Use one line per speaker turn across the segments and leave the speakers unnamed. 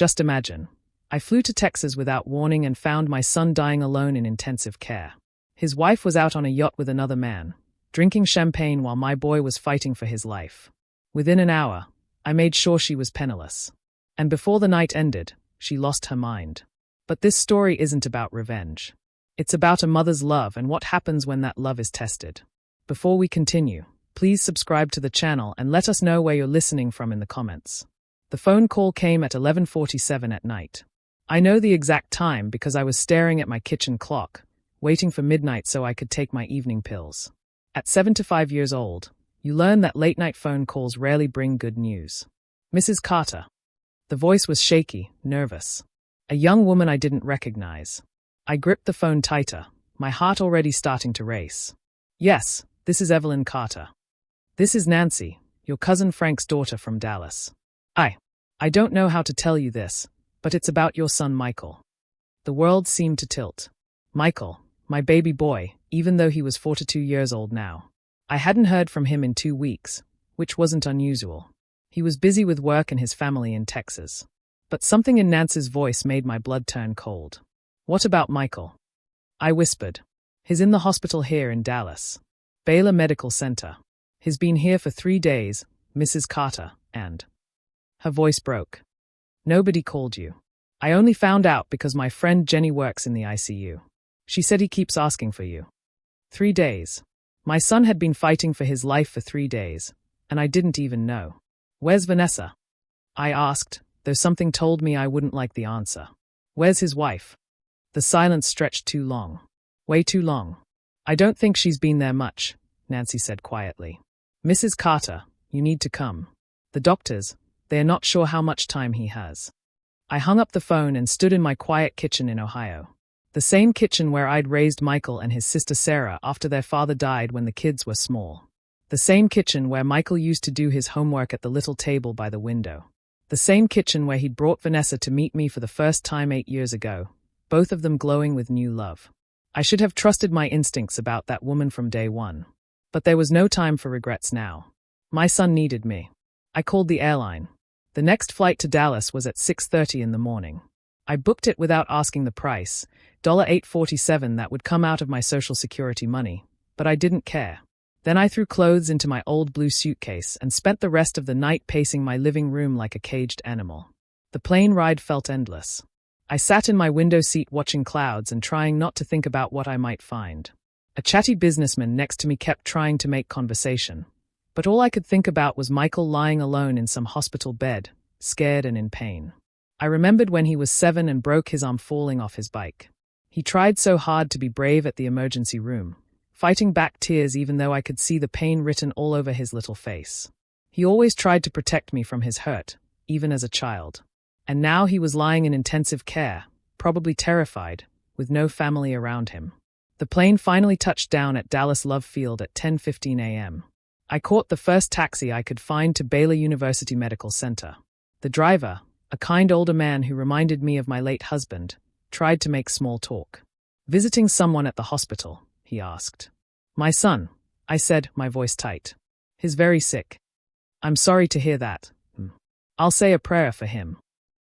Just imagine. I flew to Texas without warning and found my son dying alone in intensive care. His wife was out on a yacht with another man, drinking champagne while my boy was fighting for his life. Within an hour, I made sure she was penniless. And before the night ended, she lost her mind. But this story isn't about revenge. It's about a mother's love and what happens when that love is tested. Before we continue, please subscribe to the channel and let us know where you're listening from in the comments. The phone call came at 11:47 at night. I know the exact time because I was staring at my kitchen clock, waiting for midnight so I could take my evening pills. At 75 years old, you learn that late-night phone calls rarely bring good news. Mrs. Carter. The voice was shaky, nervous. A young woman I didn't recognize. I gripped the phone tighter, my heart already starting to race. Yes, this is Evelyn Carter. This is Nancy, your cousin Frank's daughter from Dallas. I don't know how to tell you this, but it's about your son Michael. The world seemed to tilt. Michael, my baby boy, even though he was 42 years old now. I hadn't heard from him in 2 weeks, which wasn't unusual. He was busy with work and his family in Texas. But something in Nancy's voice made my blood turn cold. What about Michael? I whispered. He's in the hospital here in Dallas. Baylor Medical Center. He's been here for 3 days, Mrs. Carter, and... Her voice broke. Nobody called you. I only found out because my friend Jenny works in the ICU. She said he keeps asking for you. 3 days. My son had been fighting for his life for 3 days, and I didn't even know. Where's Vanessa? I asked, though something told me I wouldn't like the answer. Where's his wife? The silence stretched too long. Way too long. I don't think she's been there much, Nancy said quietly. Mrs. Carter, you need to come. The doctors, they're not sure how much time he has. I hung up the phone and stood in my quiet kitchen in Ohio. The same kitchen where I'd raised Michael and his sister Sarah after their father died when the kids were small. The same kitchen where Michael used to do his homework at the little table by the window. The same kitchen where he'd brought Vanessa to meet me for the first time 8 years ago, both of them glowing with new love. I should have trusted my instincts about that woman from day one. But there was no time for regrets now. My son needed me. I called the airline. The next flight to Dallas was at 6:30 in the morning. I booked it without asking the price, $8.47 that would come out of my Social Security money, but I didn't care. Then I threw clothes into my old blue suitcase and spent the rest of the night pacing my living room like a caged animal. The plane ride felt endless. I sat in my window seat watching clouds and trying not to think about what I might find. A chatty businessman next to me kept trying to make conversation, but all I could think about was Michael lying alone in some hospital bed, scared and in pain. I remembered when he was 7 and broke his arm falling off his bike. He tried so hard to be brave at the emergency room, fighting back tears even though I could see the pain written all over his little face. He always tried to protect me from his hurt, even as a child. And now he was lying in intensive care, probably terrified, with no family around him. The plane finally touched down at Dallas Love Field at 10:15 a.m. I caught the first taxi I could find to Baylor University Medical Center. The driver, a kind older man who reminded me of my late husband, tried to make small talk. Visiting someone at the hospital, he asked. My son, I said, my voice tight. He's very sick. I'm sorry to hear that. I'll say a prayer for him.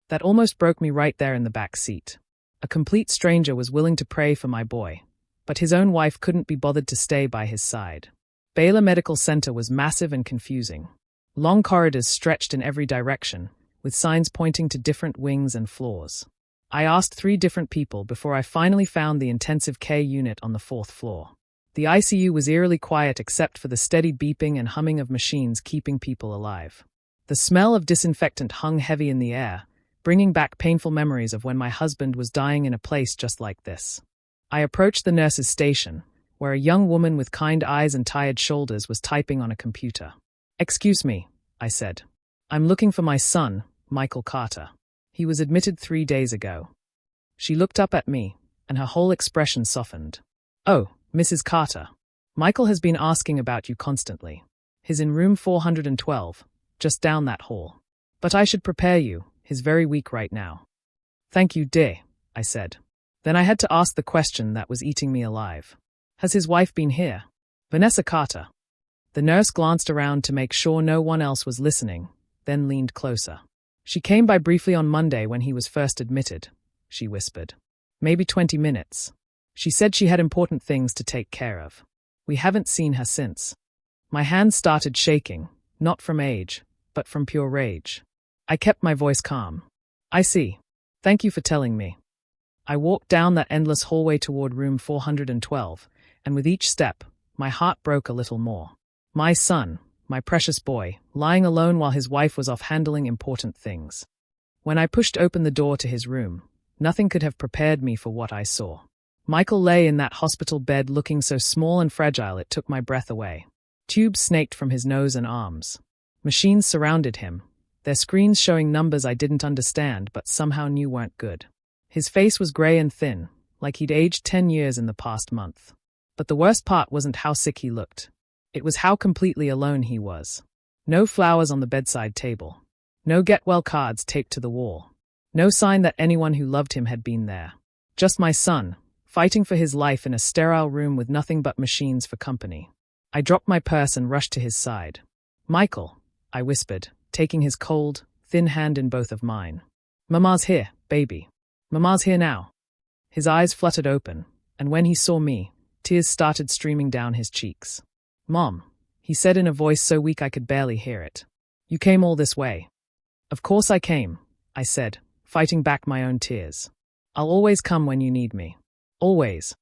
That almost broke me right there in the back seat. A complete stranger was willing to pray for my boy, but his own wife couldn't be bothered to stay by his side. Baylor Medical Center was massive and confusing. Long corridors stretched in every direction, with signs pointing to different wings and floors. I asked 3 different people before I finally found the intensive care unit on the 4th floor. The ICU was eerily quiet except for the steady beeping and humming of machines keeping people alive. The smell of disinfectant hung heavy in the air, bringing back painful memories of when my husband was dying in a place just like this. I approached the nurse's station, where a young woman with kind eyes and tired shoulders was typing on a computer. Excuse me, I said. I'm looking for my son, Michael Carter. He was admitted 3 days ago. She looked up at me, and her whole expression softened. Oh, Mrs. Carter. Michael has been asking about you constantly. He's in room 412, just down that hall. But I should prepare you, he's very weak right now. Thank you, dear, I said. Then I had to ask the question that was eating me alive. Has his wife been here? Vanessa Carter. The nurse glanced around to make sure no one else was listening, then leaned closer. She came by briefly on Monday when he was first admitted, she whispered. Maybe 20 minutes. She said she had important things to take care of. We haven't seen her since. My hands started shaking, not from age, but from pure rage. I kept my voice calm. I see. Thank you for telling me. I walked down that endless hallway toward room 412, and with each step, my heart broke a little more. My son, my precious boy, lying alone while his wife was off handling important things. When I pushed open the door to his room, nothing could have prepared me for what I saw. Michael lay in that hospital bed looking so small and fragile it took my breath away. Tubes snaked from his nose and arms. Machines surrounded him, their screens showing numbers I didn't understand but somehow knew weren't good. His face was gray and thin, like he'd aged 10 years in the past month. But the worst part wasn't how sick he looked. It was how completely alone he was. No flowers on the bedside table. No get-well cards taped to the wall. No sign that anyone who loved him had been there. Just my son, fighting for his life in a sterile room with nothing but machines for company. I dropped my purse and rushed to his side. Michael, I whispered, taking his cold, thin hand in both of mine. Mama's here, baby. Mama's here now. His eyes fluttered open, and when he saw me, tears started streaming down his cheeks. Mom, he said in a voice so weak I could barely hear it. You came all this way. Of course I came, I said, fighting back my own tears. I'll always come when you need me. Always.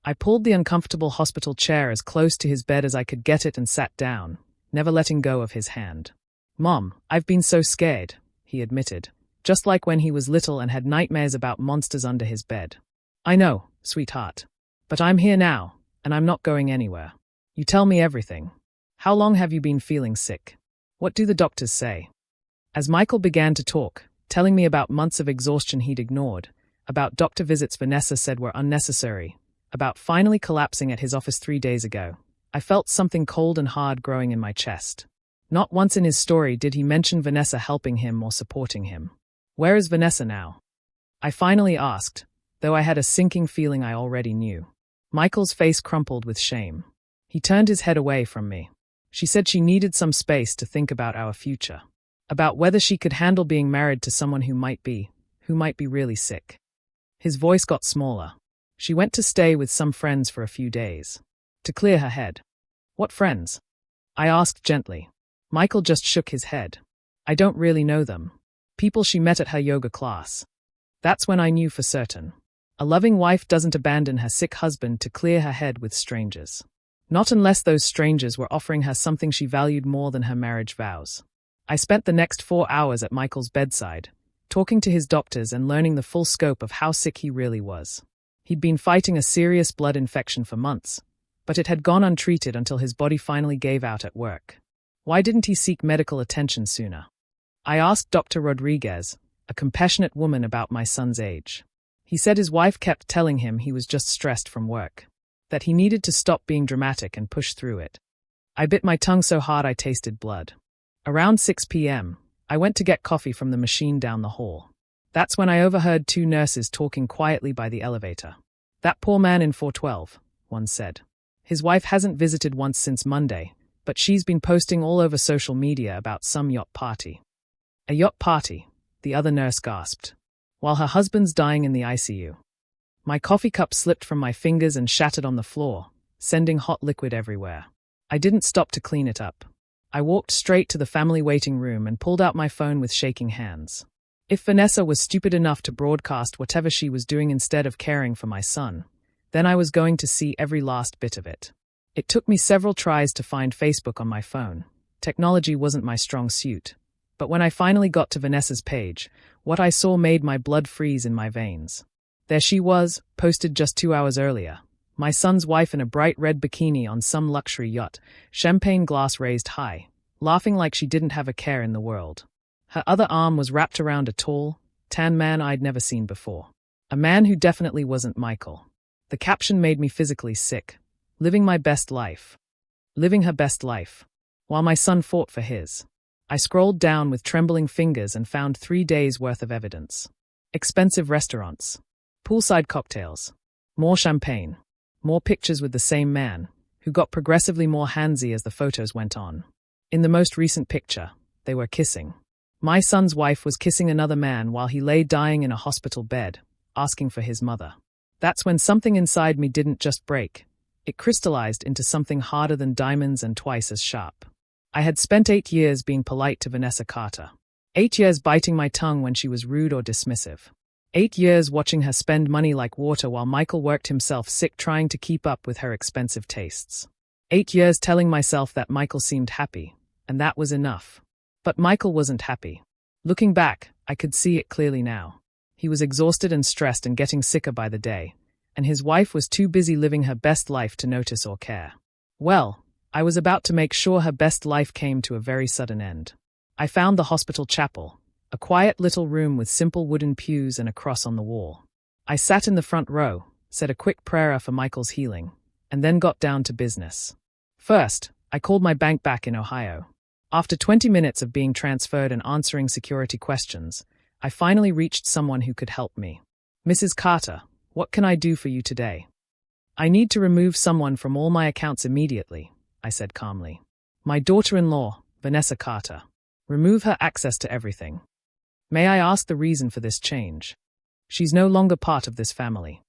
I pulled the uncomfortable hospital chair as close to his bed as I could get it and sat down, never letting go of his hand. Mom, I've been so scared, he admitted, just like when he was little and had nightmares about monsters under his bed. I know, sweetheart. But I'm here now, and I'm not going anywhere. You tell me everything. How long have you been feeling sick? What do the doctors say? As Michael began to talk, telling me about months of exhaustion he'd ignored, about doctor visits Vanessa said were unnecessary, about finally collapsing at his office 3 days ago, I felt something cold and hard growing in my chest. Not once in his story did he mention Vanessa helping him or supporting him. Where is Vanessa now? I finally asked, though I had a sinking feeling I already knew. Michael's face crumpled with shame. He turned his head away from me. She said she needed some space to think about our future, about whether she could handle being married to someone who might be really sick. His voice got smaller. She went to stay with some friends for a few days, to clear her head. What friends? I asked gently. Michael just shook his head. I don't really know them. People she met at her yoga class. That's when I knew for certain. A loving wife doesn't abandon her sick husband to clear her head with strangers. Not unless those strangers were offering her something she valued more than her marriage vows. I spent the next 4 hours at Michael's bedside, talking to his doctors and learning the full scope of how sick he really was. He'd been fighting a serious blood infection for months, but it had gone untreated until his body finally gave out at work. Why didn't he seek medical attention sooner? I asked Dr. Rodriguez, a compassionate woman, about my son's age. He said his wife kept telling him he was just stressed from work, that he needed to stop being dramatic and push through it. I bit my tongue so hard I tasted blood. Around 6 p.m., I went to get coffee from the machine down the hall. That's when I overheard 2 nurses talking quietly by the elevator. That poor man in 412, one said. His wife hasn't visited once since Monday, but she's been posting all over social media about some yacht party. A yacht party, the other nurse gasped, while her husband's dying in the ICU. My coffee cup slipped from my fingers and shattered on the floor, sending hot liquid everywhere. I didn't stop to clean it up. I walked straight to the family waiting room and pulled out my phone with shaking hands. If Vanessa was stupid enough to broadcast whatever she was doing instead of caring for my son, then I was going to see every last bit of it. It took me several tries to find Facebook on my phone. Technology wasn't my strong suit. But when I finally got to Vanessa's page, what I saw made my blood freeze in my veins. There she was, posted just 2 hours earlier. My son's wife in a bright red bikini on some luxury yacht, champagne glass raised high, laughing like she didn't have a care in the world. Her other arm was wrapped around a tall, tan man I'd never seen before. A man who definitely wasn't Michael. The caption made me physically sick. Living my best life. Living her best life. While my son fought for his. I scrolled down with trembling fingers and found 3 days' worth of evidence. Expensive restaurants. Poolside cocktails. More champagne. More pictures with the same man, who got progressively more handsy as the photos went on. In the most recent picture, they were kissing. My son's wife was kissing another man while he lay dying in a hospital bed, asking for his mother. That's when something inside me didn't just break. It crystallized into something harder than diamonds and twice as sharp. I had spent 8 years being polite to Vanessa Carter. 8 years biting my tongue when she was rude or dismissive. 8 years watching her spend money like water while Michael worked himself sick trying to keep up with her expensive tastes. 8 years telling myself that Michael seemed happy, and that was enough. But Michael wasn't happy. Looking back, I could see it clearly now. He was exhausted and stressed and getting sicker by the day, and his wife was too busy living her best life to notice or care. Well, I was about to make sure her best life came to a very sudden end. I found the hospital chapel, a quiet little room with simple wooden pews and a cross on the wall. I sat in the front row, said a quick prayer for Michael's healing, and then got down to business. First, I called my bank back in Ohio. After 20 minutes of being transferred and answering security questions, I finally reached someone who could help me. Mrs. Carter, what can I do for you today? I need to remove someone from all my accounts immediately, I said calmly. My daughter-in-law, Vanessa Carter. Remove her access to everything. May I ask the reason for this change? She's no longer part of this family.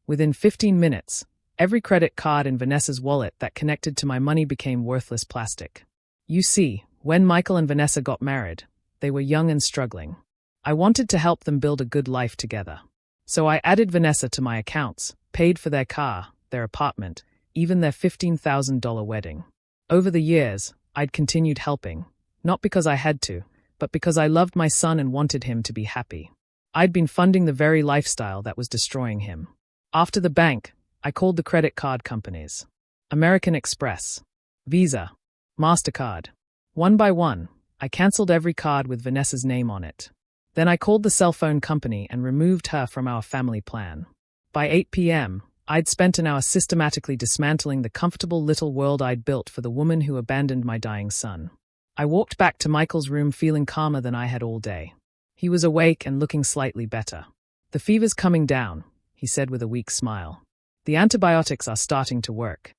Within 15 minutes, every credit card in Vanessa's wallet that connected to my money became worthless plastic. You see, when Michael and Vanessa got married, they were young and struggling. I wanted to help them build a good life together. So I added Vanessa to my accounts, paid for their car, their apartment, even their $15,000 wedding. Over the years, I'd continued helping, not because I had to, but because I loved my son and wanted him to be happy. I'd been funding the very lifestyle that was destroying him. After the bank, I called the credit card companies. American Express, Visa, MasterCard. One by one, I canceled every card with Vanessa's name on it. Then I called the cell phone company and removed her from our family plan. By 8 p.m., I'd spent an hour systematically dismantling the comfortable little world I'd built for the woman who abandoned my dying son. I walked back to Michael's room feeling calmer than I had all day. He was awake and looking slightly better. The fever's coming down, he said with a weak smile. The antibiotics are starting to work.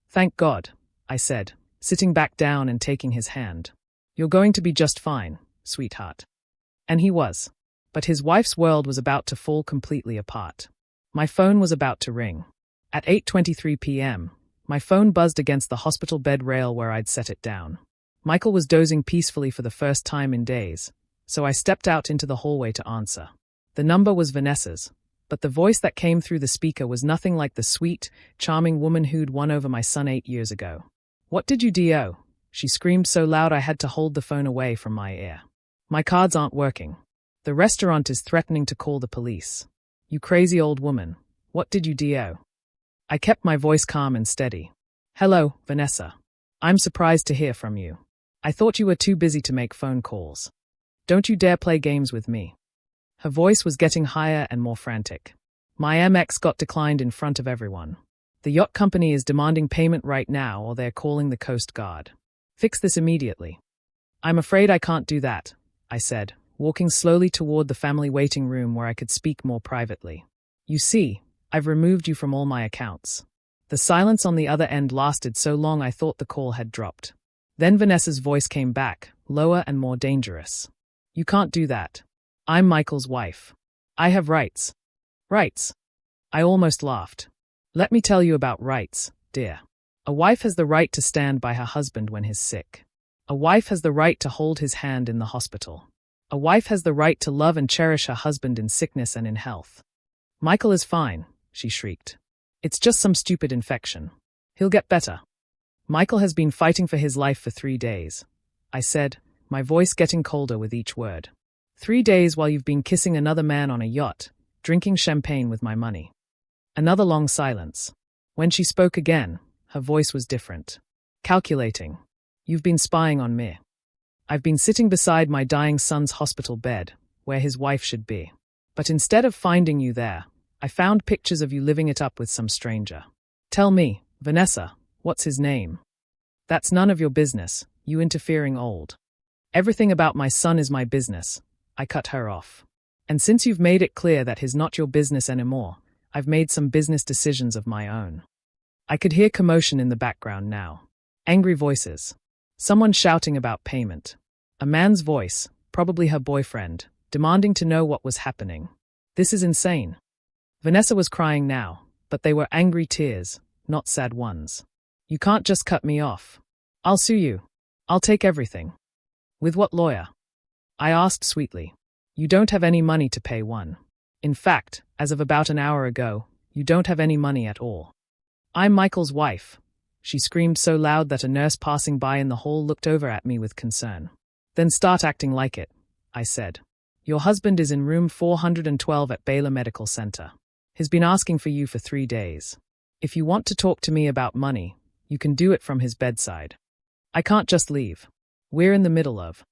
Thank God, I said, sitting back down and taking his hand. You're going to be just fine, sweetheart. And he was. But his wife's world was about to fall completely apart. My phone was about to ring. At 8:23 p.m., my phone buzzed against the hospital bed rail where I'd set it down. Michael was dozing peacefully for the first time in days, so I stepped out into the hallway to answer. The number was Vanessa's, but the voice that came through the speaker was nothing like the sweet, charming woman who'd won over my son 8 years ago. What did you do? She screamed so loud I had to hold the phone away from my ear. My cards aren't working. The restaurant is threatening to call the police. You crazy old woman, what did you do? I kept my voice calm and steady. Hello, Vanessa. I'm surprised to hear from you. I thought you were too busy to make phone calls. Don't you dare play games with me. Her voice was getting higher and more frantic. My MX got declined in front of everyone. The yacht company is demanding payment right now or they're calling the Coast Guard. Fix this immediately. I'm afraid I can't do that, I said, walking slowly toward the family waiting room where I could speak more privately. You see, I've removed you from all my accounts. The silence on the other end lasted so long I thought the call had dropped. Then Vanessa's voice came back, lower and more dangerous. You can't do that. I'm Michael's wife. I have rights. Rights. I almost laughed. Let me tell you about rights, dear. A wife has the right to stand by her husband when he's sick. A wife has the right to hold his hand in the hospital. A wife has the right to love and cherish her husband in sickness and in health. Michael is fine, she shrieked. It's just some stupid infection. He'll get better. Michael has been fighting for his life for 3 days, I said, my voice getting colder with each word. 3 days while you've been kissing another man on a yacht, drinking champagne with my money. Another long silence. When she spoke again, her voice was different. Calculating. You've been spying on me. I've been sitting beside my dying son's hospital bed, where his wife should be. But instead of finding you there, I found pictures of you living it up with some stranger. Tell me, Vanessa, what's his name? That's none of your business, you interfering old. Everything about my son is my business, I cut her off. And since you've made it clear that he's not your business anymore, I've made some business decisions of my own. I could hear commotion in the background now. Angry voices. Someone shouting about payment. A man's voice, probably her boyfriend, demanding to know what was happening. This is insane. Vanessa was crying now, but they were angry tears, not sad ones. You can't just cut me off. I'll sue you. I'll take everything. With what lawyer? I asked sweetly. You don't have any money to pay one. In fact, as of about an hour ago, you don't have any money at all. I'm Michael's wife. She screamed so loud that a nurse passing by in the hall looked over at me with concern. Then start acting like it, I said. Your husband is in room 412 at Baylor Medical Center. He's been asking for you for 3 days. If you want to talk to me about money, you can do it from his bedside. I can't just leave. We're in the middle of.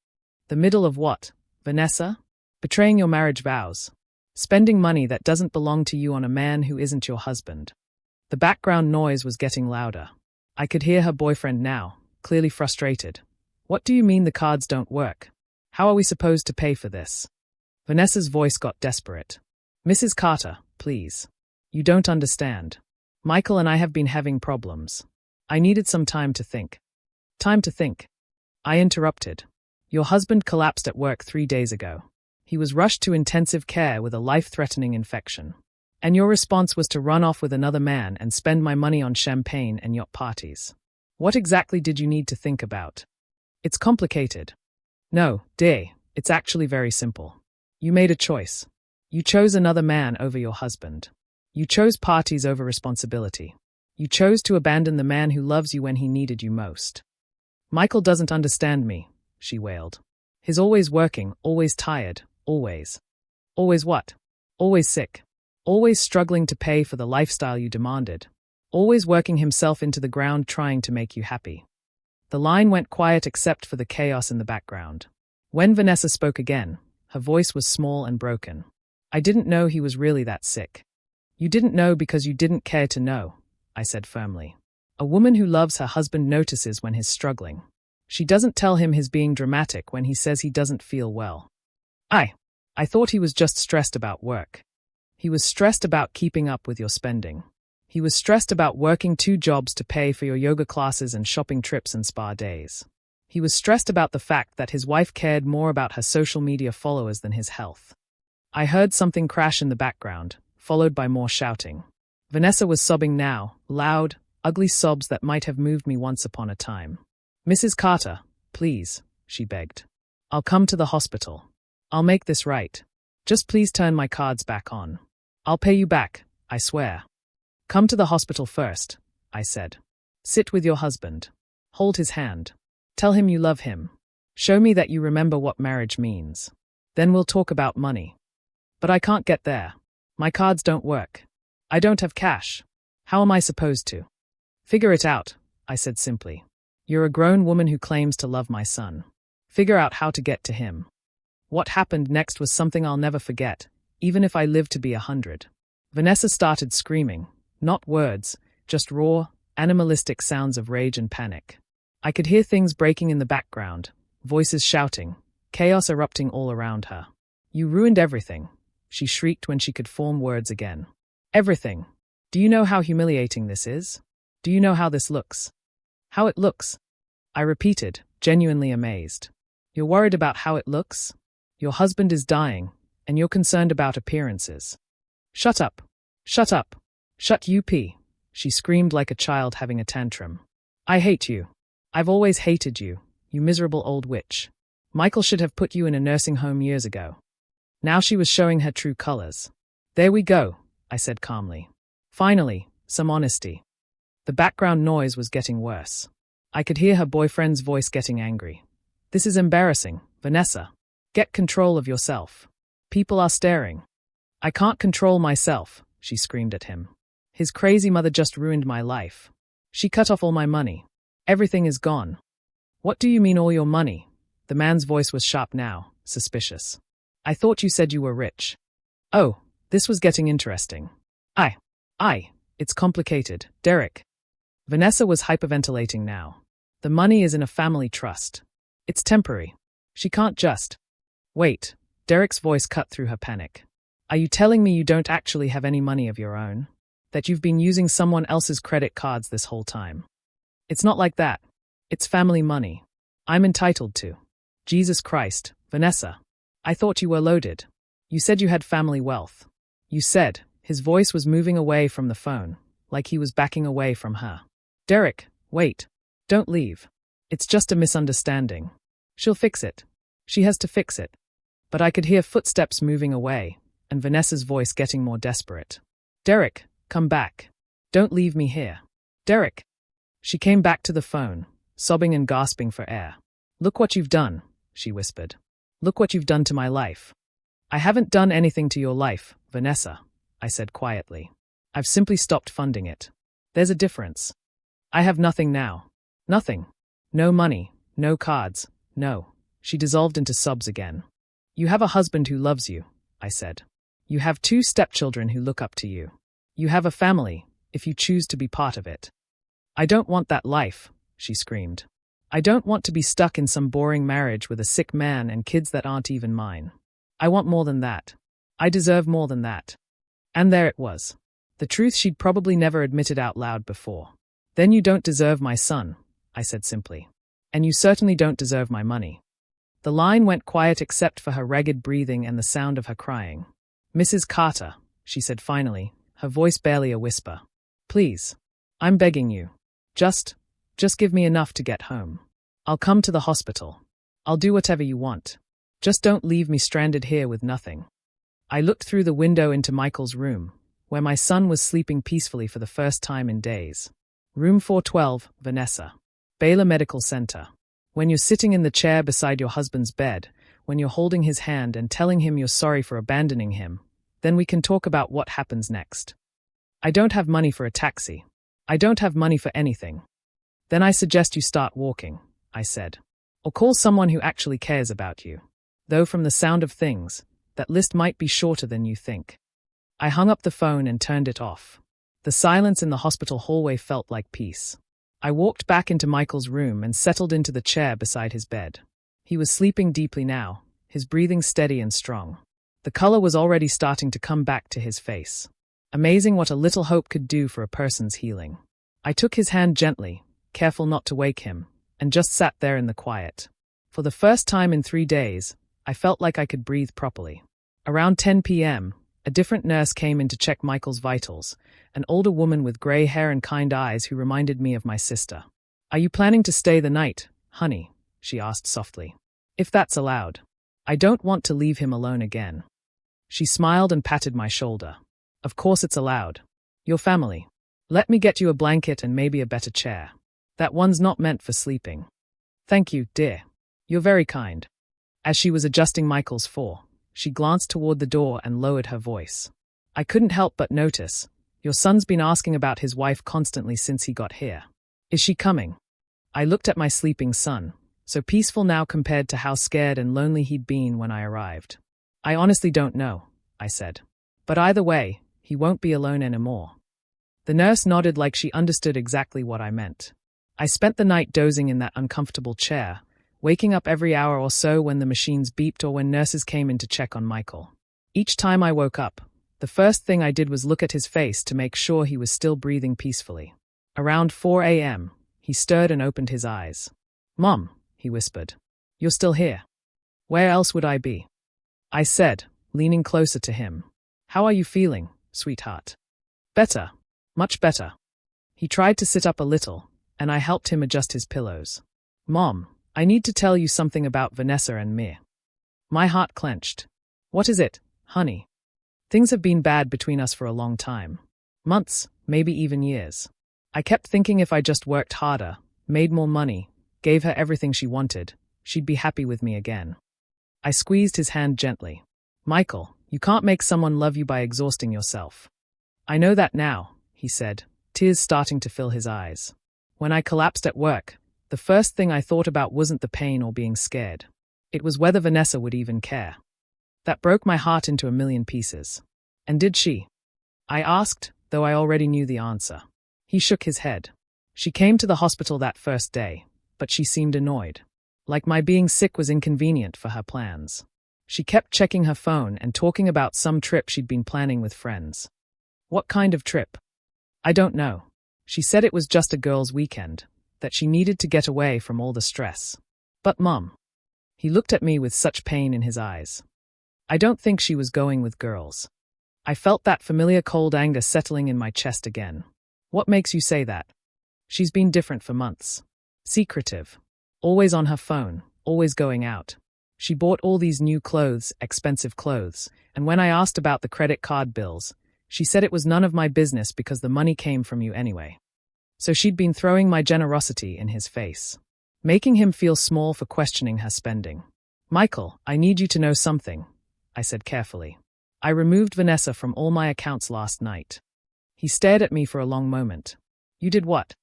The middle of what, Vanessa? Betraying your marriage vows. Spending money that doesn't belong to you on a man who isn't your husband. The background noise was getting louder. I could hear her boyfriend now, clearly frustrated. What do you mean the cards don't work? How are we supposed to pay for this? Vanessa's voice got desperate. Mrs. Carter, please. You don't understand. Michael and I have been having problems. I needed some time to think. Time to think. I interrupted. Your husband collapsed at work 3 days ago. He was rushed to intensive care with a life-threatening infection. And your response was to run off with another man and spend my money on champagne and yacht parties. What exactly did you need to think about? It's complicated. No, dear, it's actually very simple. You made a choice. You chose another man over your husband. You chose parties over responsibility. You chose to abandon the man who loves you when he needed you most. Michael doesn't understand me, she wailed. He's always working, always tired, always. Always what? Always sick. Always struggling to pay for the lifestyle you demanded. Always working himself into the ground trying to make you happy. The line went quiet except for the chaos in the background. When Vanessa spoke again, her voice was small and broken. I didn't know he was really that sick. You didn't know because you didn't care to know, I said firmly. A woman who loves her husband notices when he's struggling. She doesn't tell him he's being dramatic when he says he doesn't feel well. I thought he was just stressed about work. He was stressed about keeping up with your spending. He was stressed about working 2 jobs to pay for your yoga classes and shopping trips and spa days. He was stressed about the fact that his wife cared more about her social media followers than his health. I heard something crash in the background, followed by more shouting. Vanessa was sobbing now, loud, ugly sobs that might have moved me once upon a time. Mrs. Carter, please, she begged. I'll come to the hospital. I'll make this right. Just please turn my cards back on. I'll pay you back, I swear. Come to the hospital first, I said. Sit with your husband. Hold his hand. Tell him you love him. Show me that you remember what marriage means. Then we'll talk about money. But I can't get there. My cards don't work. I don't have cash. How am I supposed to? Figure it out, I said simply. You're a grown woman who claims to love my son. Figure out how to get to him. What happened next was something I'll never forget, even if I live to be 100. Vanessa started screaming, not words, just raw, animalistic sounds of rage and panic. I could hear things breaking in the background, voices shouting, chaos erupting all around her. You ruined everything, she shrieked when she could form words again. Everything. Do you know how humiliating this is? Do you know how this looks? How it looks? I repeated, genuinely amazed. You're worried about how it looks? Your husband is dying, and you're concerned about appearances. Shut up. Shut up. Shut up, she screamed like a child having a tantrum. I hate you. I've always hated you, you miserable old witch. Michael should have put you in a nursing home years ago. Now she was showing her true colors. There we go, I said calmly. Finally, some honesty. The background noise was getting worse. I could hear her boyfriend's voice getting angry. This is embarrassing, Vanessa. Get control of yourself. People are staring. I can't control myself, she screamed at him. His crazy mother just ruined my life. She cut off all my money. Everything is gone. What do you mean all your money? The man's voice was sharp now, suspicious. I thought you said you were rich. Oh, this was getting interesting. It's complicated, Derek. Vanessa was hyperventilating now. The money is in a family trust. It's temporary. She can't just. Wait, Derek's voice cut through her panic. Are you telling me you don't actually have any money of your own? That you've been using someone else's credit cards this whole time? It's not like that. It's family money. I'm entitled to. Jesus Christ, Vanessa, I thought you were loaded. You said you had family wealth. You said, his voice was moving away from the phone, like he was backing away from her. Derek, wait. Don't leave. It's just a misunderstanding. She'll fix it. She has to fix it. But I could hear footsteps moving away, and Vanessa's voice getting more desperate. Derek, come back. Don't leave me here. Derek. She came back to the phone, sobbing and gasping for air. Look what you've done, she whispered. Look what you've done to my life. I haven't done anything to your life, Vanessa, I said quietly. I've simply stopped funding it. There's a difference. I have nothing now. Nothing. No money, no cards, no. She dissolved into sobs again. You have a husband who loves you, I said. You have 2 stepchildren who look up to you. You have a family, if you choose to be part of it. I don't want that life, she screamed. I don't want to be stuck in some boring marriage with a sick man and kids that aren't even mine. I want more than that. I deserve more than that. And there it was. The truth she'd probably never admitted out loud before. Then you don't deserve my son, I said simply. And you certainly don't deserve my money. The line went quiet except for her ragged breathing and the sound of her crying. Mrs. Carter, she said finally, her voice barely a whisper. Please. I'm begging you. Just give me enough to get home. I'll come to the hospital. I'll do whatever you want. Just don't leave me stranded here with nothing. I looked through the window into Michael's room, where my son was sleeping peacefully for the first time in days. Room 412, Vanessa. Baylor Medical Center. When you're sitting in the chair beside your husband's bed, when you're holding his hand and telling him you're sorry for abandoning him, then we can talk about what happens next. I don't have money for a taxi. I don't have money for anything. Then I suggest you start walking, I said. Or call someone who actually cares about you. Though from the sound of things, that list might be shorter than you think. I hung up the phone and turned it off. The silence in the hospital hallway felt like peace. I walked back into Michael's room and settled into the chair beside his bed. He was sleeping deeply now, his breathing steady and strong. The color was already starting to come back to his face. Amazing what a little hope could do for a person's healing. I took his hand gently, careful not to wake him, and just sat there in the quiet. For the first time in 3 days, I felt like I could breathe properly. Around 10 p.m., a different nurse came in to check Michael's vitals, an older woman with gray hair and kind eyes who reminded me of my sister. Are you planning to stay the night, honey? She asked softly. If that's allowed. I don't want to leave him alone again. She smiled and patted my shoulder. Of course it's allowed. Your family. Let me get you a blanket and maybe a better chair. That one's not meant for sleeping. Thank you, dear. You're very kind. As she was adjusting Michael's fore, she glanced toward the door and lowered her voice. I couldn't help but notice. Your son's been asking about his wife constantly since he got here. Is she coming? I looked at my sleeping son, so peaceful now compared to how scared and lonely he'd been when I arrived. I honestly don't know, I said. But either way, he won't be alone anymore. The nurse nodded like she understood exactly what I meant. I spent the night dozing in that uncomfortable chair, waking up every hour or so when the machines beeped or when nurses came in to check on Michael. Each time I woke up, the first thing I did was look at his face to make sure he was still breathing peacefully. Around 4 a.m., he stirred and opened his eyes. Mom, he whispered. You're still here. Where else would I be? I said, leaning closer to him. How are you feeling, sweetheart? Better. Much better. He tried to sit up a little, and I helped him adjust his pillows. Mom, I need to tell you something about Vanessa and me. My heart clenched. What is it, honey? Things have been bad between us for a long time. Months, maybe even years. I kept thinking if I just worked harder, made more money, gave her everything she wanted, she'd be happy with me again. I squeezed his hand gently. Michael, you can't make someone love you by exhausting yourself. I know that now, he said, tears starting to fill his eyes. When I collapsed at work, the first thing I thought about wasn't the pain or being scared. It was whether Vanessa would even care. That broke my heart into a million pieces. And did she? I asked, though I already knew the answer. He shook his head. She came to the hospital that first day, but she seemed annoyed. Like my being sick was inconvenient for her plans. She kept checking her phone and talking about some trip she'd been planning with friends. What kind of trip? I don't know. She said it was just a girls' weekend, that she needed to get away from all the stress. But Mom. He looked at me with such pain in his eyes. I don't think she was going with girls. I felt that familiar cold anger settling in my chest again. What makes you say that? She's been different for months. Secretive. Always on her phone, always going out. She bought all these new clothes, expensive clothes, and when I asked about the credit card bills, she said it was none of my business because the money came from you anyway. So she'd been throwing my generosity in his face, making him feel small for questioning her spending. Michael, I need you to know something, I said carefully. I removed Vanessa from all my accounts last night. He stared at me for a long moment. You did what?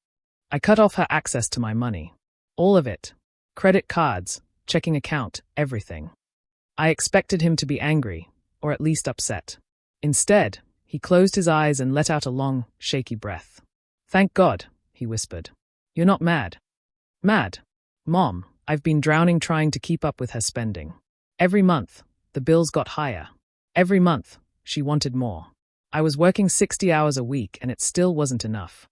I cut off her access to my money. All of it. Credit cards, checking account, everything. I expected him to be angry, or at least upset. Instead, he closed his eyes and let out a long, shaky breath. Thank God, he whispered. You're not mad. Mad? Mom, I've been drowning trying to keep up with her spending. Every month, the bills got higher. Every month, she wanted more. I was working 60 hours a week and it still wasn't enough.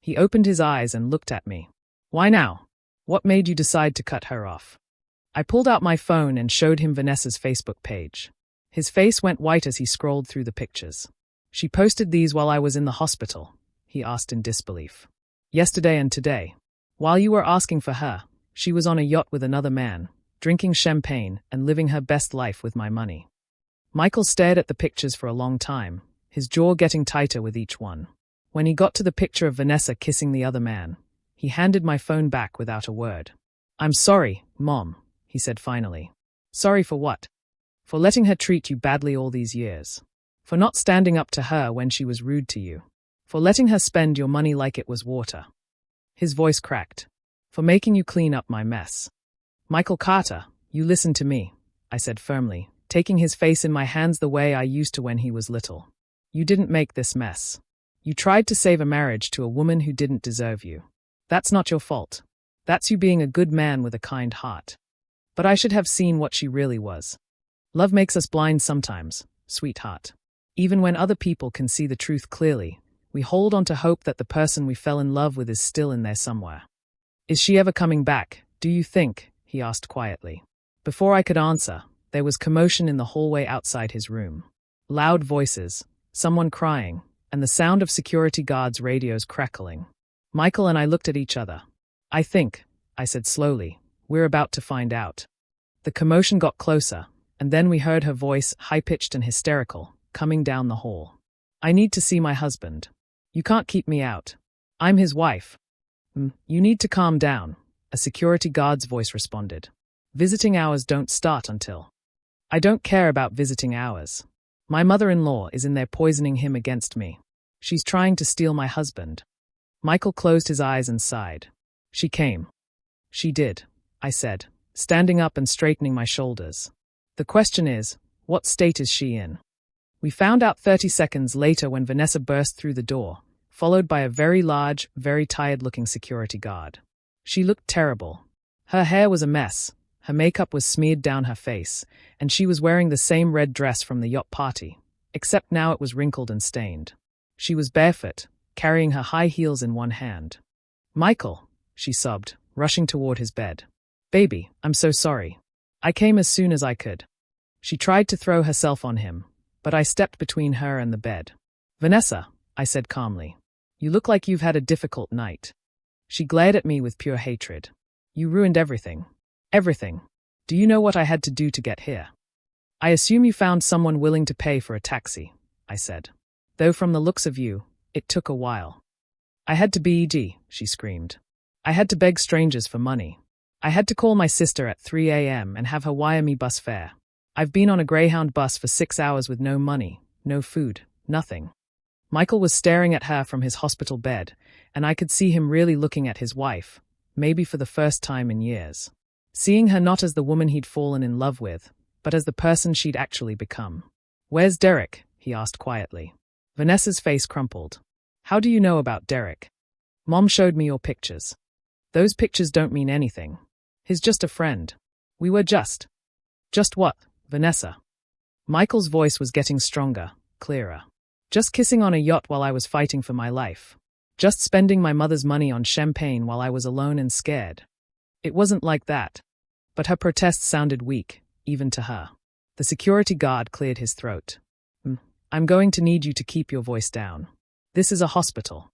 He opened his eyes and looked at me. Why now? What made you decide to cut her off? I pulled out my phone and showed him Vanessa's Facebook page. His face went white as he scrolled through the pictures. She posted these while I was in the hospital, he asked in disbelief. Yesterday and today. While you were asking for her, she was on a yacht with another man, drinking champagne and living her best life with my money. Michael stared at the pictures for a long time, his jaw getting tighter with each one. When he got to the picture of Vanessa kissing the other man, he handed my phone back without a word. I'm sorry, Mom, he said finally. Sorry for what? For letting her treat you badly all these years. For not standing up to her when she was rude to you. For letting her spend your money like it was water. His voice cracked. For making you clean up my mess. Michael Carter, you listen to me, I said firmly, taking his face in my hands the way I used to when he was little. You didn't make this mess. You tried to save a marriage to a woman who didn't deserve you. That's not your fault. That's you being a good man with a kind heart. But I should have seen what she really was. Love makes us blind sometimes, sweetheart. Even when other people can see the truth clearly, we hold on to hope that the person we fell in love with is still in there somewhere. Is she ever coming back, do you think? He asked quietly. Before I could answer, there was commotion in the hallway outside his room. Loud voices, someone crying, and the sound of security guards' radios crackling. Michael and I looked at each other. I think, I said slowly, we're about to find out. The commotion got closer, and then we heard her voice, high-pitched and hysterical, coming down the hall. I need to see my husband. You can't keep me out. I'm his wife. You need to calm down, a security guard's voice responded. Visiting hours don't start until. I don't care about visiting hours. My mother-in-law is in there poisoning him against me. She's trying to steal my husband. Michael closed his eyes and sighed. She came. She did, I said, standing up and straightening my shoulders. The question is, what state is she in? We found out 30 seconds later when Vanessa burst through the door, followed by a very large, very tired-looking security guard. She looked terrible. Her hair was a mess, her makeup was smeared down her face, and she was wearing the same red dress from the yacht party, except now it was wrinkled and stained. She was barefoot, carrying her high heels in one hand. Michael, she sobbed, rushing toward his bed. Baby, I'm so sorry. I came as soon as I could. She tried to throw herself on him, but I stepped between her and the bed. Vanessa, I said calmly. You look like you've had a difficult night. She glared at me with pure hatred. You ruined everything. Everything. Do you know what I had to do to get here? I assume you found someone willing to pay for a taxi, I said. Though from the looks of you, it took a while. I had to beg, she screamed. I had to beg strangers for money. I had to call my sister at 3 a.m. and have her wire me bus fare. I've been on a Greyhound bus for 6 hours with no money, no food, nothing. Michael was staring at her from his hospital bed, and I could see him really looking at his wife, maybe for the first time in years. Seeing her not as the woman he'd fallen in love with, but as the person she'd actually become. Where's Derek? He asked quietly. Vanessa's face crumpled. How do you know about Derek? Mom showed me your pictures. Those pictures don't mean anything. He's just a friend. We were just. Just what, Vanessa? Michael's voice was getting stronger, clearer. Just kissing on a yacht while I was fighting for my life. Just spending my mother's money on champagne while I was alone and scared. It wasn't like that. But her protest sounded weak, even to her. The security guard cleared his throat. I'm going to need you to keep your voice down. This is a hospital.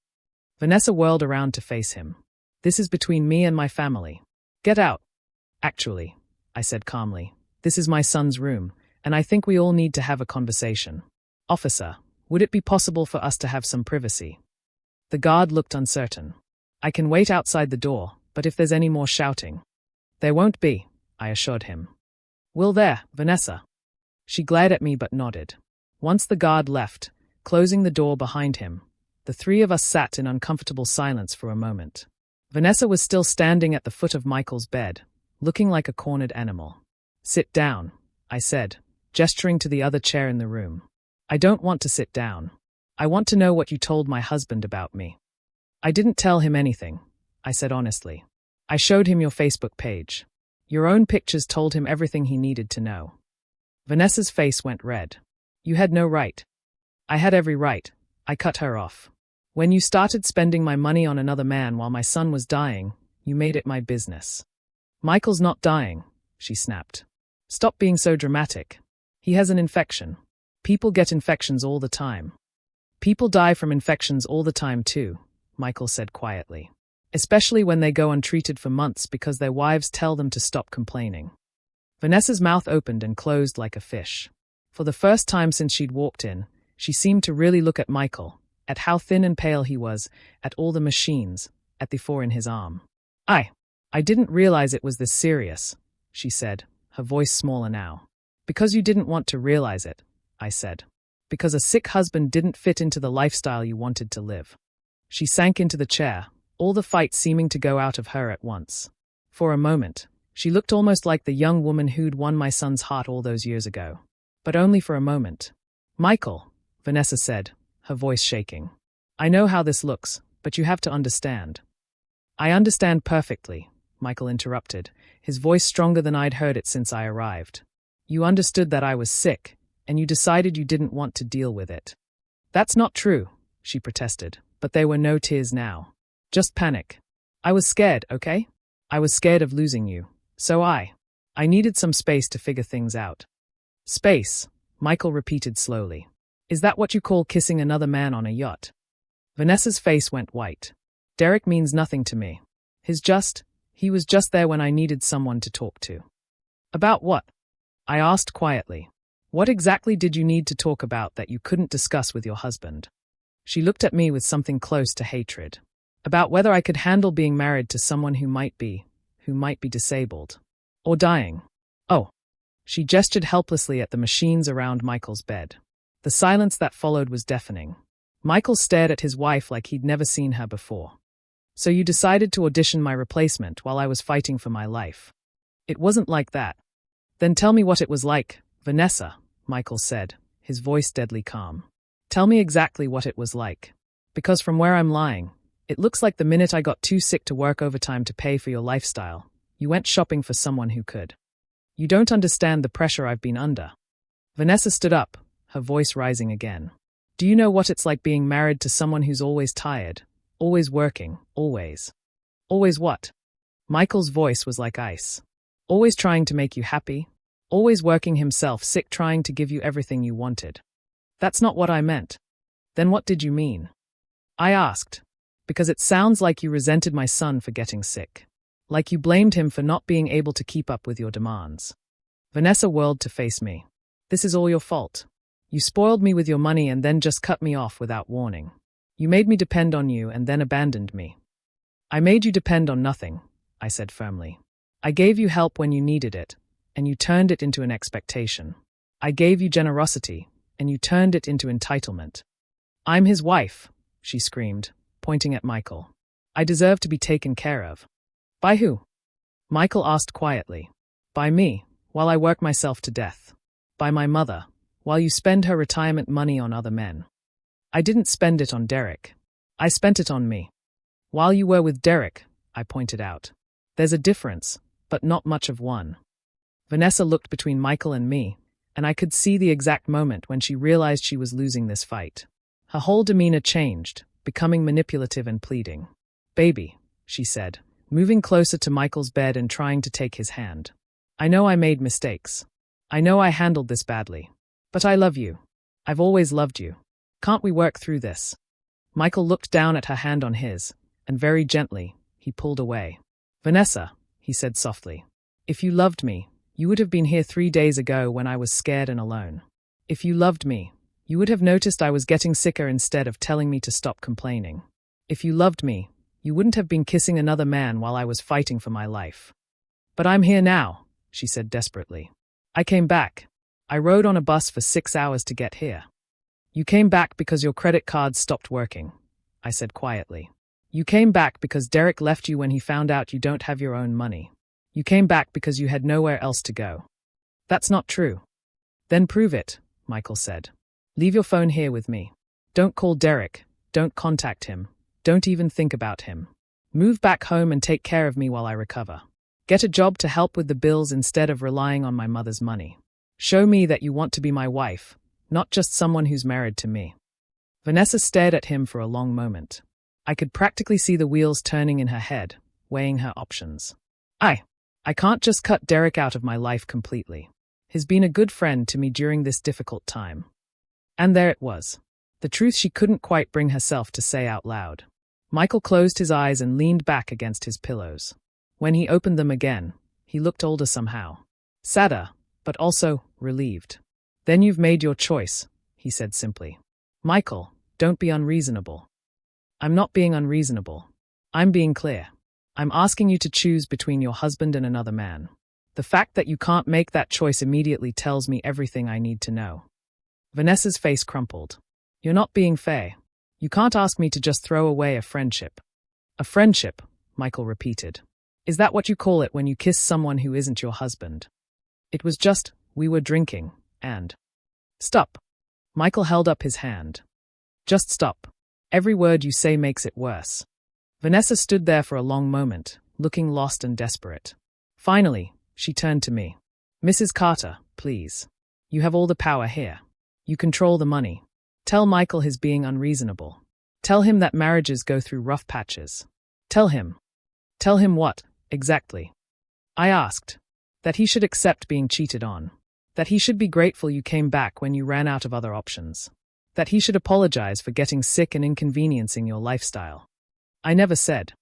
Vanessa whirled around to face him. This is between me and my family. Get out. Actually, I said calmly, this is my son's room, and I think we all need to have a conversation. Officer, would it be possible for us to have some privacy? The guard looked uncertain. I can wait outside the door, but if there's any more shouting. There won't be, I assured him. Will there, Vanessa? She glared at me but nodded. Once the guard left, closing the door behind him, the three of us sat in uncomfortable silence for a moment. Vanessa was still standing at the foot of Michael's bed, looking like a cornered animal. Sit down, I said, gesturing to the other chair in the room. I don't want to sit down. I want to know what you told my husband about me. I didn't tell him anything, I said honestly. I showed him your Facebook page. Your own pictures told him everything he needed to know. Vanessa's face went red. You had no right. I had every right. I cut her off. When you started spending my money on another man while my son was dying, you made it my business. Michael's not dying, she snapped. Stop being so dramatic. He has an infection. People get infections all the time. People die from infections all the time too, Michael said quietly. Especially when they go untreated for months because their wives tell them to stop complaining. Vanessa's mouth opened and closed like a fish. For the first time since she'd walked in, she seemed to really look at Michael, at how thin and pale he was, at all the machines, at the 4 in his arm. I didn't realize it was this serious, she said, her voice smaller now. Because you didn't want to realize it, I said. Because a sick husband didn't fit into the lifestyle you wanted to live. She sank into the chair, all the fight seeming to go out of her at once. For a moment, she looked almost like the young woman who'd won my son's heart all those years ago. But only for a moment. Michael, Vanessa said, her voice shaking. I know how this looks, but you have to understand. I understand perfectly, Michael interrupted, his voice stronger than I'd heard it since I arrived. You understood that I was sick, and you decided you didn't want to deal with it. That's not true, she protested, but there were no tears now. Just panic. I was scared, okay? I was scared of losing you. So I needed some space to figure things out. Space, Michael repeated slowly. Is that what you call kissing another man on a yacht? Vanessa's face went white. Derek means nothing to me. He was just there when I needed someone to talk to. About what? I asked quietly. What exactly did you need to talk about that you couldn't discuss with your husband? She looked at me with something close to hatred. About whether I could handle being married to someone who might be disabled. Or dying. Oh. She gestured helplessly at the machines around Michael's bed. The silence that followed was deafening. Michael stared at his wife like he'd never seen her before. So you decided to audition my replacement while I was fighting for my life. It wasn't like that. Then tell me what it was like, Vanessa, Michael said, his voice deadly calm. Tell me exactly what it was like. Because from where I'm lying, it looks like the minute I got too sick to work overtime to pay for your lifestyle, you went shopping for someone who could. You don't understand the pressure I've been under. Vanessa stood up, her voice rising again. Do you know what it's like being married to someone who's always tired, always working, always? Always what? Michael's voice was like ice. Always trying to make you happy, always working himself sick trying to give you everything you wanted. That's not what I meant. Then what did you mean? I asked. Because it sounds like you resented my son for getting sick. Like you blamed him for not being able to keep up with your demands. Vanessa whirled to face me. This is all your fault. You spoiled me with your money and then just cut me off without warning. You made me depend on you and then abandoned me. I made you depend on nothing, I said firmly. I gave you help when you needed it, and you turned it into an expectation. I gave you generosity, and you turned it into entitlement. I'm his wife, she screamed, pointing at Michael. I deserve to be taken care of. By who? Michael asked quietly. By me, while I work myself to death. By my mother, while you spend her retirement money on other men. I didn't spend it on Derek. I spent it on me. While you were with Derek, I pointed out. There's a difference, but not much of one. Vanessa looked between Michael and me, and I could see the exact moment when she realized she was losing this fight. Her whole demeanor changed, becoming manipulative and pleading. Baby, she said, moving closer to Michael's bed and trying to take his hand. I know I made mistakes. I know I handled this badly. But I love you. I've always loved you. Can't we work through this? Michael looked down at her hand on his, and very gently, he pulled away. Vanessa, he said softly, if you loved me, you would have been here 3 days ago when I was scared and alone. If you loved me, you would have noticed I was getting sicker instead of telling me to stop complaining. If you loved me, you wouldn't have been kissing another man while I was fighting for my life. But I'm here now, she said desperately. I came back. I rode on a bus for 6 hours to get here. You came back because your credit cards stopped working, I said quietly. You came back because Derek left you when he found out you don't have your own money. You came back because you had nowhere else to go. That's not true. Then prove it, Michael said. Leave your phone here with me. Don't call Derek. Don't contact him. Don't even think about him. Move back home and take care of me while I recover. Get a job to help with the bills instead of relying on my mother's money. Show me that you want to be my wife, not just someone who's married to me. Vanessa stared at him for a long moment. I could practically see the wheels turning in her head, weighing her options. I can't just cut Derek out of my life completely. He's been a good friend to me during this difficult time. And there it was. The truth she couldn't quite bring herself to say out loud. Michael closed his eyes and leaned back against his pillows. When he opened them again, he looked older somehow. Sadder, but also relieved. Then you've made your choice, he said simply. Michael, don't be unreasonable. I'm not being unreasonable. I'm being clear. I'm asking you to choose between your husband and another man. The fact that you can't make that choice immediately tells me everything I need to know. Vanessa's face crumpled. You're not being fair. You can't ask me to just throw away a friendship. A friendship, Michael repeated. Is that what you call it when you kiss someone who isn't your husband? It was just, we were drinking, and... Stop. Michael held up his hand. Just stop. Every word you say makes it worse. Vanessa stood there for a long moment, looking lost and desperate. Finally, she turned to me. Mrs. Carter, please. You have all the power here. You control the money. Tell Michael he's being unreasonable. Tell him that marriages go through rough patches. Tell him. Tell him what, exactly? I asked. That he should accept being cheated on. That he should be grateful you came back when you ran out of other options. That he should apologize for getting sick and inconveniencing your lifestyle. I never said.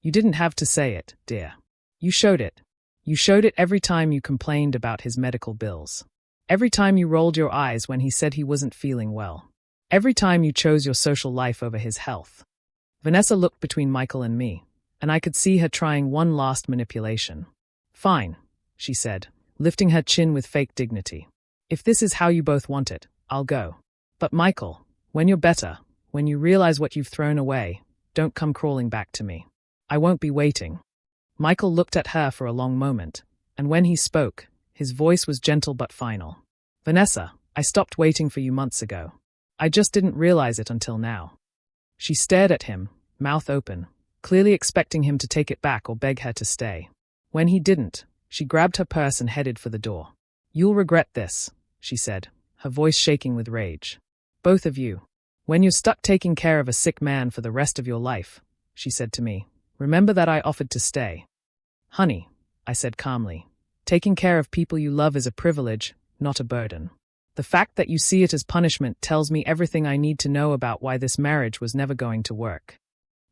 You didn't have to say it, dear. You showed it. You showed it every time you complained about his medical bills. Every time you rolled your eyes when he said he wasn't feeling well. Every time you chose your social life over his health. Vanessa looked between Michael and me, and I could see her trying one last manipulation. Fine, she said, lifting her chin with fake dignity. If this is how you both want it, I'll go. But Michael, when you're better, when you realize what you've thrown away, don't come crawling back to me. I won't be waiting. Michael looked at her for a long moment, and when he spoke, his voice was gentle but final. Vanessa, I stopped waiting for you months ago. I just didn't realize it until now. She stared at him, mouth open, clearly expecting him to take it back or beg her to stay. When he didn't, she grabbed her purse and headed for the door. You'll regret this, she said, her voice shaking with rage. Both of you. When you're stuck taking care of a sick man for the rest of your life, she said to me, remember that I offered to stay. Honey, I said calmly, taking care of people you love is a privilege, not a burden. The fact that you see it as punishment tells me everything I need to know about why this marriage was never going to work.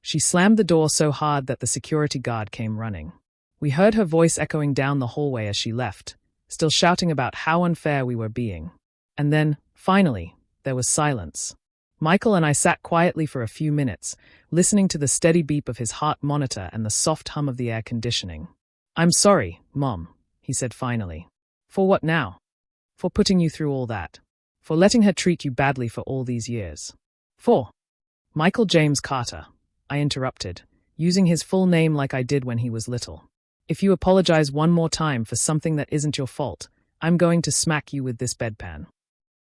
She slammed the door so hard that the security guard came running. We heard her voice echoing down the hallway as she left, still shouting about how unfair we were being. And then, finally, there was silence. Michael and I sat quietly for a few minutes, listening to the steady beep of his heart monitor and the soft hum of the air conditioning. I'm sorry, Mom, he said finally. For what now? For putting you through all that. For letting her treat you badly for all these years. For Michael James Carter, I interrupted, using his full name like I did when he was little. If you apologize one more time for something that isn't your fault, I'm going to smack you with this bedpan.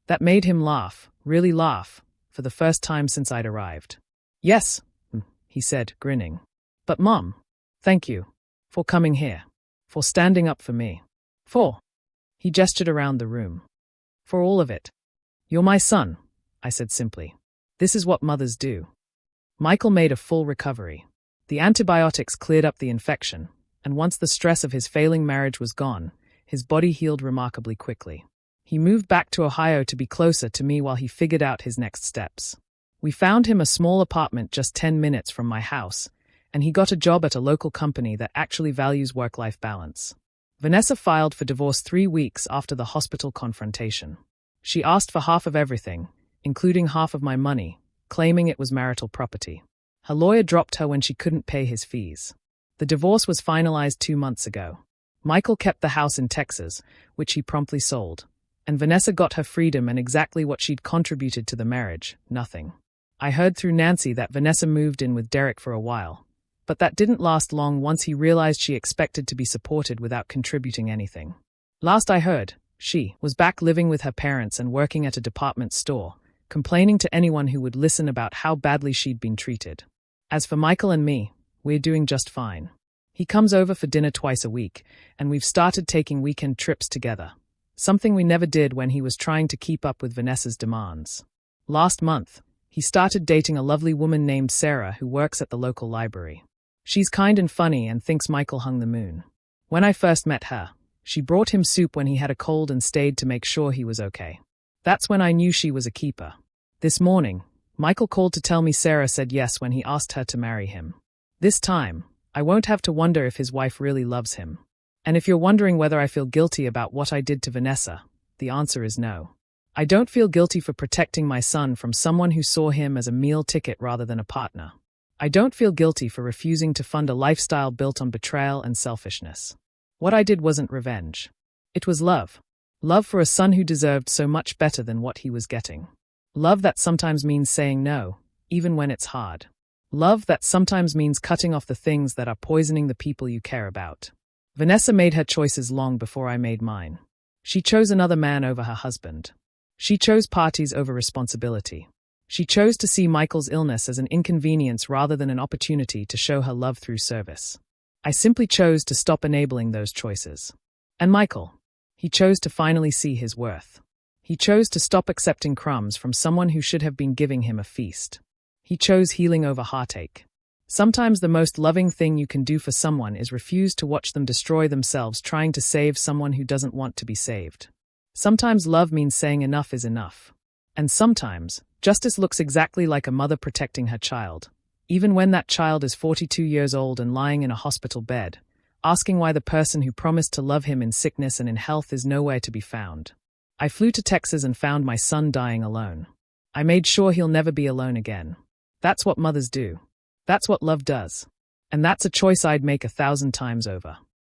That made him laugh, really laugh, for the first time since I'd arrived. Yes, he said, grinning. But Mom, thank you. For coming here. For standing up for me. For... He gestured around the room. For all of it. You're my son, I said simply. This is what mothers do. Michael made a full recovery. The antibiotics cleared up the infection, and once the stress of his failing marriage was gone, his body healed remarkably quickly. He moved back to Ohio to be closer to me while he figured out his next steps. We found him a small apartment just 10 minutes from my house, and he got a job at a local company that actually values work-life balance. Vanessa filed for divorce 3 weeks after the hospital confrontation. She asked for half of everything, including half of my money, claiming it was marital property. Her lawyer dropped her when she couldn't pay his fees. The divorce was finalized 2 months ago. Michael kept the house in Texas, which he promptly sold, and Vanessa got her freedom and exactly what she'd contributed to the marriage, nothing. I heard through Nancy that Vanessa moved in with Derek for a while, but that didn't last long once he realized she expected to be supported without contributing anything. Last I heard, she was back living with her parents and working at a department store, complaining to anyone who would listen about how badly she'd been treated. As for Michael and me, we're doing just fine. He comes over for dinner twice a week, and we've started taking weekend trips together, something we never did when he was trying to keep up with Vanessa's demands. Last month, he started dating a lovely woman named Sarah who works at the local library. She's kind and funny and thinks Michael hung the moon. When I first met her, she brought him soup when he had a cold and stayed to make sure he was okay. That's when I knew she was a keeper. This morning, Michael called to tell me Sarah said yes when he asked her to marry him. This time, I won't have to wonder if his wife really loves him. And if you're wondering whether I feel guilty about what I did to Vanessa, the answer is no. I don't feel guilty for protecting my son from someone who saw him as a meal ticket rather than a partner. I don't feel guilty for refusing to fund a lifestyle built on betrayal and selfishness. What I did wasn't revenge. It was love. Love for a son who deserved so much better than what he was getting. Love that sometimes means saying no, even when it's hard. Love that sometimes means cutting off the things that are poisoning the people you care about. Vanessa made her choices long before I made mine. She chose another man over her husband. She chose parties over responsibility. She chose to see Michael's illness as an inconvenience rather than an opportunity to show her love through service. I simply chose to stop enabling those choices. And Michael, he chose to finally see his worth. He chose to stop accepting crumbs from someone who should have been giving him a feast. He chose healing over heartache. Sometimes the most loving thing you can do for someone is refuse to watch them destroy themselves trying to save someone who doesn't want to be saved. Sometimes love means saying enough is enough. And sometimes, justice looks exactly like a mother protecting her child, even when that child is 42 years old and lying in a hospital bed, asking why the person who promised to love him in sickness and in health is nowhere to be found. I flew to Texas and found my son dying alone. I made sure he'll never be alone again. That's what mothers do. That's what love does. And that's a choice I'd make 1,000 times over.